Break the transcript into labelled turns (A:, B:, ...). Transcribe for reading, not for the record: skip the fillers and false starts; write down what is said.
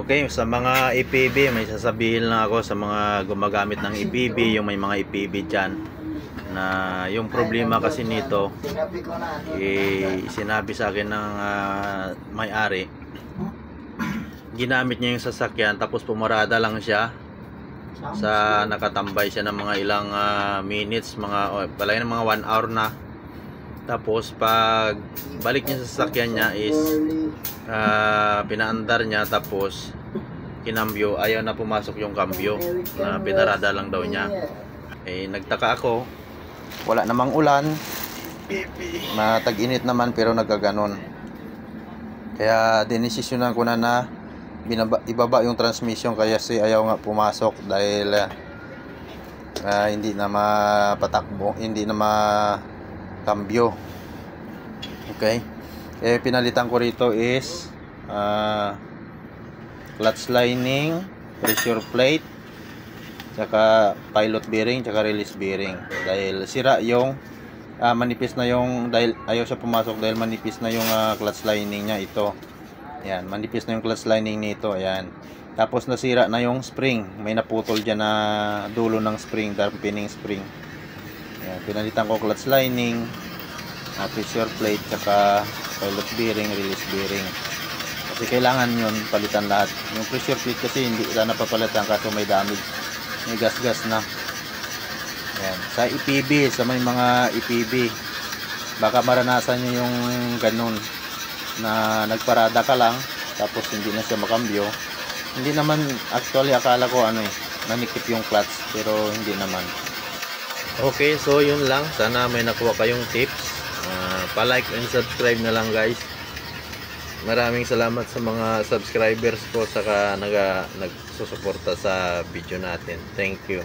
A: Okay, sa mga EPB, may sasabihin lang ako sa mga gumagamit ng EPB, yung may mga EPB dyan, na yung problema kasi nito, sinabi sa akin ng may-ari, ginamit niya yung sasakyan tapos pumarada lang siya, nakatambay siya ng mga ilang minutes, palagi ng mga 1 hour na. Tapos pag balik niya sa sasakyan niya is pinaandar niya, tapos kinambyo, ayaw na pumasok yung kambyo, na pinarada lang daw niya. Nagtaka ako, wala namang ulan, matag-init naman pero nagkaganon. Kaya dinesisyonan ko na ibaba yung transmission, kaya ayaw nga pumasok dahil hindi na mapatakbo, hindi na makambyo. Okay, pinalitan ko rito is clutch lining, pressure plate, tsaka pilot bearing, tsaka release bearing, dahil sira yung manipis na yung, dahil ayaw siya pumasok dahil manipis na yung clutch lining niya. Ito, ayan, manipis na yung clutch lining nito, ayan. Tapos nasira na yung spring, may naputol dyan na dulo ng spring, dampening spring. Ayan, pinalitan ko clutch lining, pressure plate, tsaka pilot bearing, release bearing, kasi kailangan yun palitan lahat. Yung pressure plate kasi hindi na napapalitan kaso may damage, may gas-gas na. Ayan. Sa EPB, sa may mga EPB, baka maranasan nyo yung ganun, na nagparada ka lang tapos hindi na siya makambyo. Hindi naman, actually akala ko nanikip yung clutch, pero hindi naman. Okay, so yun lang, sana may nakuha kayong tips. Pa-like and subscribe na lang guys. Maraming salamat sa mga subscribers ko, saka nagsusuporta sa video natin. Thank you.